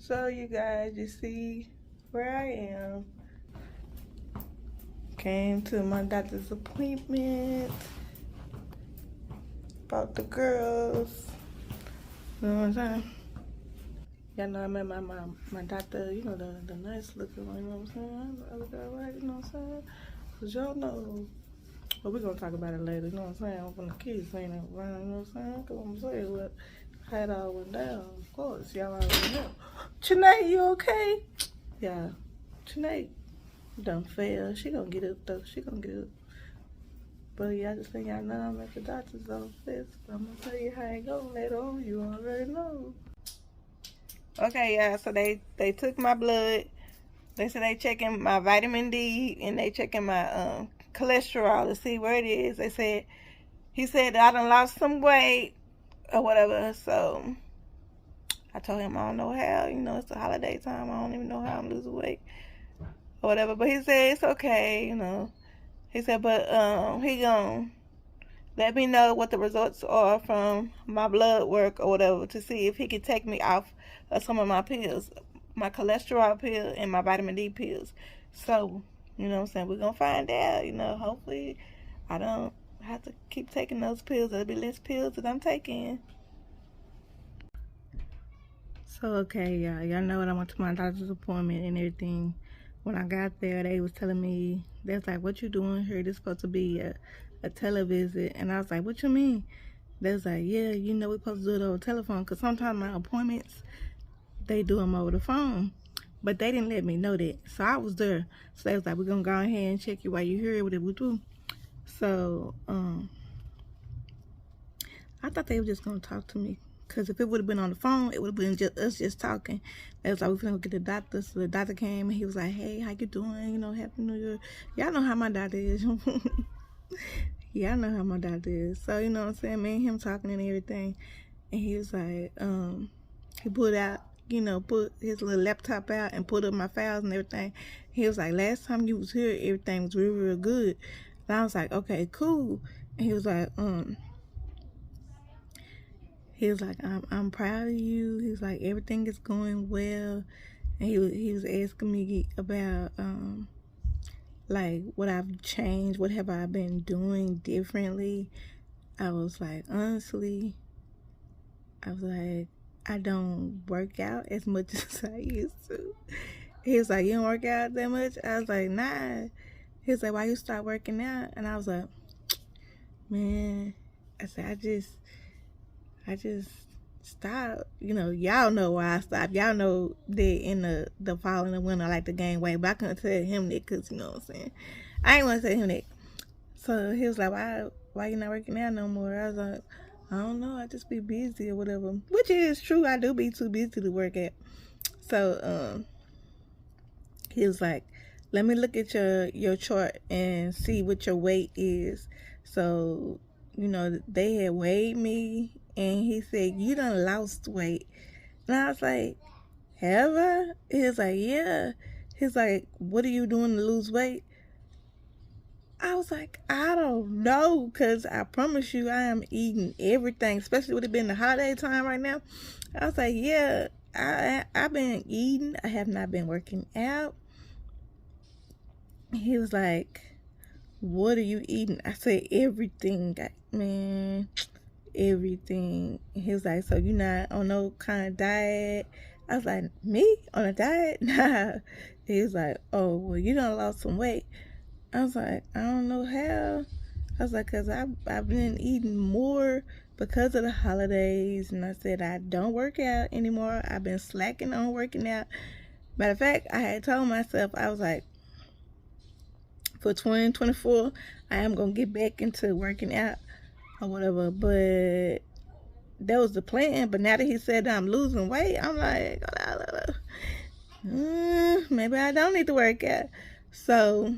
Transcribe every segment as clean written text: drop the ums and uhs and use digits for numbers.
So you guys, you see where I am. Came to my doctor's appointment. About the girls. You know what I'm saying? Y'all know I met my doctor, you know, the nice looking one, you know what I'm saying? The other girl, right? You know what I'm saying? Cause y'all know. But we're gonna talk about it later, you know what I'm saying? I'm from the kids saying it around, you know what I'm saying? Cause I'm saying what how it all went down, of course. Y'all already know. Chanae, you okay? Yeah. Chanae done fail. She gonna get up though. She gonna get up. But yeah, I just think y'all know I'm at the doctor's office. I'm gonna tell you how it go later on. You already know. Okay, yeah. So they took my blood. They said they checking my vitamin D and they checking my cholesterol to see where it is. They said he said that I done lost some weight or whatever. So I told him I don't know how. You know, it's the holiday time. I don't even know how I'm losing weight or whatever. But he said it's okay. You know. He said, but he gonna let me know what the results are from my blood work or whatever to see if he could take me off of some of my pills, my cholesterol pill and my vitamin D pills. So, you know what I'm saying? We're going to find out, you know, hopefully I don't have to keep taking those pills. There'll be less pills that I'm taking. So, okay, y'all know that I went to my doctor's appointment and everything. When I got there, they was telling me, they was like, what you doing here? This supposed to be a televisit. And I was like, what you mean? They was like, yeah, you know, we're supposed to do it over the telephone. Because sometimes my appointments, they do them over the phone. But they didn't let me know that. So I was there. So they was like, we're going to go ahead and check you while you're here, whatever we do. So, I thought they were just going to talk to me. Because if it would have been on the phone, it would have been just us just talking. They was like, we're going to get the doctor. So the doctor came and he was like, hey, how you doing? You know, Happy New Year. Y'all know how my doctor is. Y'all know how my doctor is. So, you know what I'm saying? Me and him talking and everything. And he was like, he pulled out, you know, put his little laptop out and put up my files and everything. He was like, last time you was here, everything was real, real good. And I was like, okay, cool. And he was like, I'm proud of you. He was like, everything is going well. And he was asking me about like what I've changed, what have I been doing differently. I was like, honestly, I don't work out as much as I used to. He was like, you don't work out that much? I was like, nah. He was like, why you start working out? And I was like, man, I said, I just stopped. You know, y'all know why I stopped. Y'all know that in the fall and the winter I like to gain weight, but I couldn't tell him that because, you know what I'm saying? I ain't want to tell him that. So he was like, why you not working out no more? I was like, I don't know. I just be busy or whatever. Which is true. I do be too busy to work out. So he was like, let me look at your chart and see what your weight is. So, you know, they had weighed me and he said, you done lost weight. And I was like, have I? He was like, yeah. He's like, what are you doing to lose weight? I was like, I don't know, because I promise you I am eating everything, especially with it being the holiday time right now. I was like, yeah, I've been eating. I have not been working out. He was like, what are you eating? I said, everything, man, everything. He was like, so you not on no kind of diet? I was like, me? On a diet? Nah. He was like, oh, well, you done lost some weight. I was like, I don't know how. I was like, because I've been eating more because of the holidays. And I said, I don't work out anymore. I've been slacking on working out. Matter of fact, I had told myself, I was like, for 2024, I am going to get back into working out or whatever. But that was the plan. But now that he said that I'm losing weight, I'm like, maybe I don't need to work out. So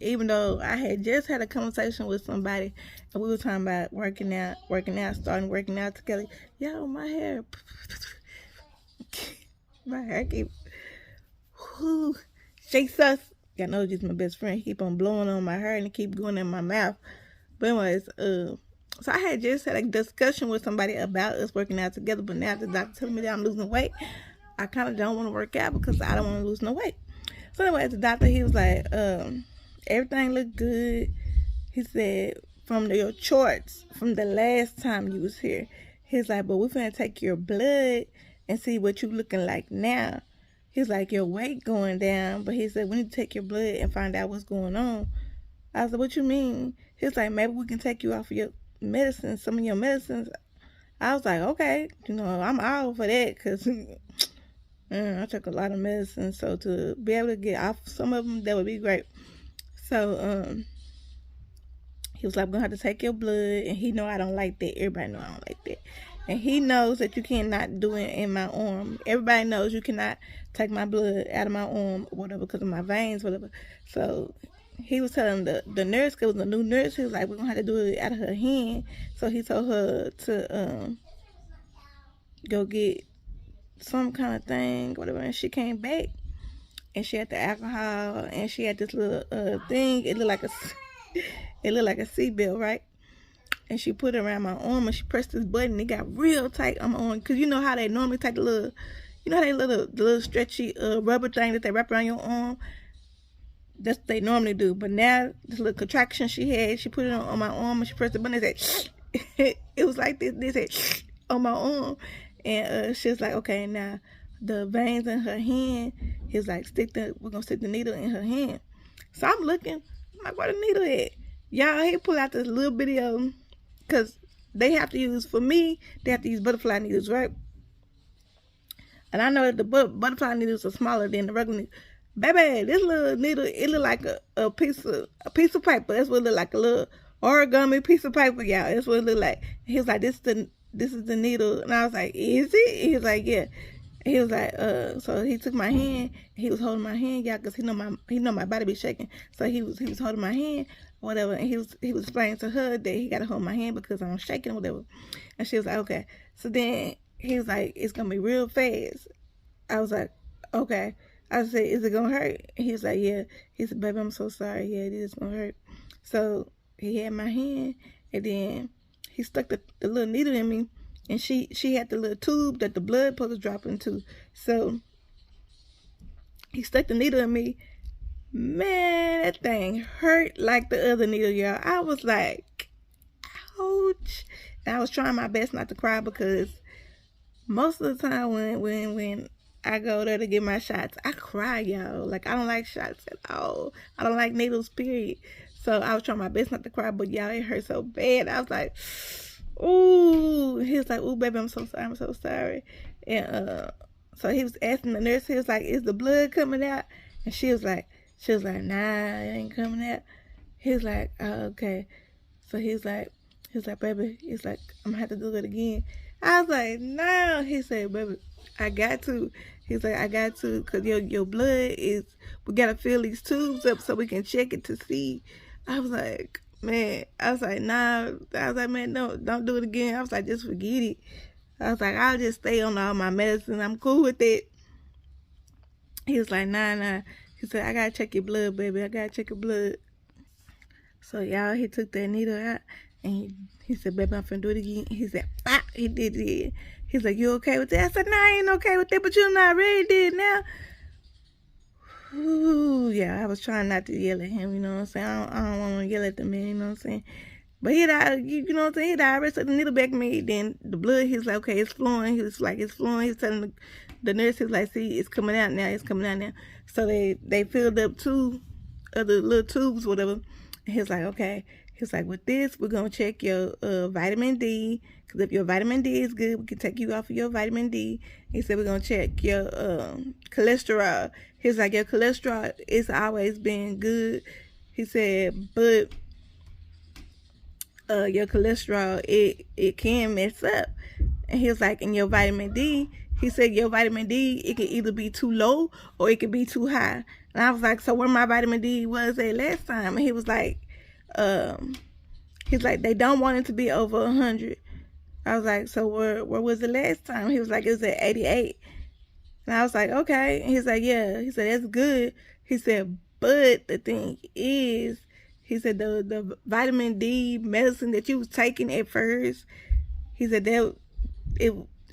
even though I had just had a conversation with somebody and we were talking about working out, starting working out together. Yo, my hair keep Jesus. Y'all know just my best friend. He keep on blowing on my hair and it keep going in my mouth. But anyways, So I had just had a discussion with somebody about us working out together, but now the doctor telling me that I'm losing weight, I kind of don't want to work out because I don't want to lose no weight. So anyway, the doctor, he was like, everything looked good. He said, from your charts from the last time you was here, he's like, but we're finna take your blood and see what you looking like now. He's like, your weight going down, but he said, we need to take your blood and find out what's going on. I said, what you mean? He's like, maybe we can take you off of your medicine, some of your medicines. I was like, okay, I'm all for that because I took a lot of medicine, so to be able to get off some of them, that would be great. So he was like, we're gonna have to take your blood, and he know I don't like that. Everybody know I don't like that, and he knows that you cannot do it in my arm. Everybody knows you cannot take my blood out of my arm or whatever because of my veins, whatever. So he was telling the nurse, because it was a new nurse, he was like, we're gonna have to do it out of her hand. So he told her to go get some kind of thing, whatever, and she came back and she had the alcohol and she had this little thing. It looked like a seatbelt, right? And she put it around my arm and she pressed this button. It got real tight on my arm, because you know how they normally take the little stretchy rubber thing that they wrap around your arm. That's what they normally do. But now this little contraction she had, she put it on my arm and she pressed the button and said it was like this said on my arm. And she was like, okay, now the veins in her hand, he was like, we're gonna stick the needle in her hand. So I'm looking, I'm like, where the needle at? Y'all, he pulled out this little bitty because they have to use butterfly needles, right? And I know that the butterfly needles are smaller than the regular needle. Baby, this little needle, it look like a piece of paper. That's what it look like, a little origami piece of paper, y'all. That's what it look like. He was like, this is the needle. And I was like, is it? He was like, yeah. He was like, so he took my hand. He was holding my hand, y'all, because he know my body be shaking. So he was holding my hand, whatever. And he was explaining to her that he got to hold my hand because I'm shaking, whatever. And she was like, okay. So then he was like, it's gonna be real fast. I was like, okay. I said, is it gonna hurt? He was like, yeah. He said, baby, I'm so sorry. Yeah, it is gonna hurt. So he had my hand, and then he stuck the little needle in me, and she had the little tube that the blood supposed to drop into. So he stuck the needle in me. Man, that thing hurt like the other needle, y'all. I was like, ouch. And I was trying my best not to cry, because most of the time when I go there to get my shots, I cry, y'all. Like, I don't like shots at all. I don't like needles, period. So I was trying my best not to cry, but y'all, it hurt so bad. I was like, ooh. He was like, ooh, baby, I'm so sorry. I'm so sorry. And so he was asking the nurse, he was like, is the blood coming out? And she was like, nah, it ain't coming out. He was like, oh, okay. So he was like, baby, he's like, I'm gonna have to do it again. I was like, no. He said, baby, I got to. He's like, I got to, because your blood is, we got to fill these tubes up so we can check it to see. I was like, man, nah. I was like, man, no, don't do it again. I was like, just forget it. I was like, I'll just stay on all my medicine. I'm cool with it. He was like, nah. He said, I got to check your blood, baby. I got to check your blood. So, y'all, he took that needle out, and he said, baby, I'm finna do it again. He said, ah, he did it. He's like, you okay with that? I said, nah, I ain't okay with that, but you know, I really did now. Ooh, yeah, I was trying not to yell at him, you know what I'm saying? I don't want to yell at the man, you know what I'm saying? But he died, you know what I'm saying? He died, rested the needle back in me. Then the blood, he's like, okay, it's flowing. He was like, it's flowing. He's telling the nurse, he was like, see, it's coming out now. It's coming out now. So they filled up 2 of the little tubes, whatever. And he's like, okay. He's like, with this, we're going to check your vitamin D. Because if your vitamin D is good, we can take you off of your vitamin D. He said, we're going to check your cholesterol. He's like, your cholesterol, it's always been good. He said, but your cholesterol, it can mess up. And he was like, and your vitamin D, he said, your vitamin D, it can either be too low or it can be too high. And I was like, so where my vitamin D was at last time? And he was like, they don't want it to be over 100. I was like, so where was it last time? He was like, it was at 88. And I was like, okay. And he's like, yeah. He said, that's good. He said, but the thing is, He said the vitamin D medicine that you was taking at first, he said that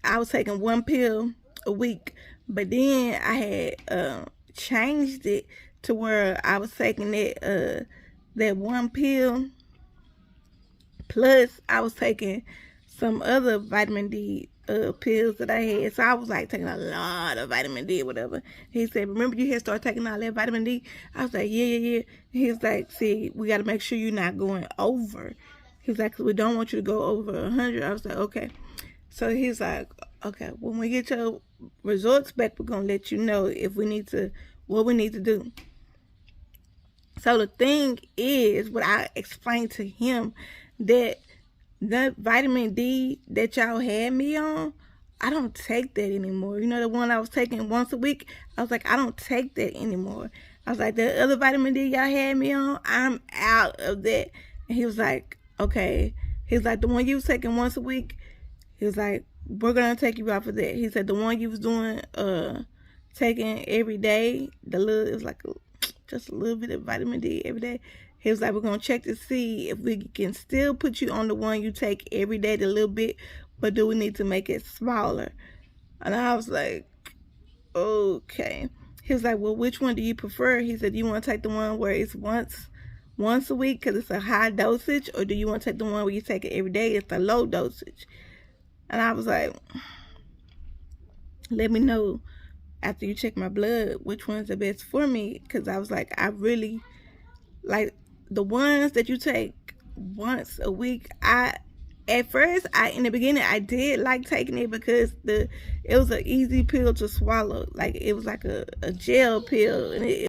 I was taking 1 pill a week, but then I had changed it to where I was taking that 1 pill plus I was taking some other vitamin D pills that I had. So I was like taking a lot of vitamin D or whatever. He said, remember you had started taking all that vitamin D? I was like, yeah. He was like, see, we got to make sure you're not going over. He was like, we don't want you to go over 100. I was like, okay. So he's like, okay, when we get your results back, we're going to let you know if we need to, what we need to do. So the thing is, what I explained to him, that the vitamin D that y'all had me on, I don't take that anymore. You know, the one I was taking once a week, I was like, I don't take that anymore. I was like, the other vitamin D y'all had me on, I'm out of that. And he was like, okay. He was like, the one you was taking once a week, he was like, we're going to take you off of that. He said, the one you was doing, taking every day, it was like just a little bit of vitamin D every day. He was like, we're going to check to see if we can still put you on the one you take every day, the little bit, but do we need to make it smaller? And I was like, okay. He was like, well, which one do you prefer? He said, do you want to take the one where it's once a week because it's a high dosage, or do you want to take the one where you take it every day, it's a low dosage? And I was like, let me know after you check my blood which one's the best for me, because I was like, I really like the ones that you take once a week. At first, in the beginning, I did like taking it because it was an easy pill to swallow. Like, it was like a gel pill, and it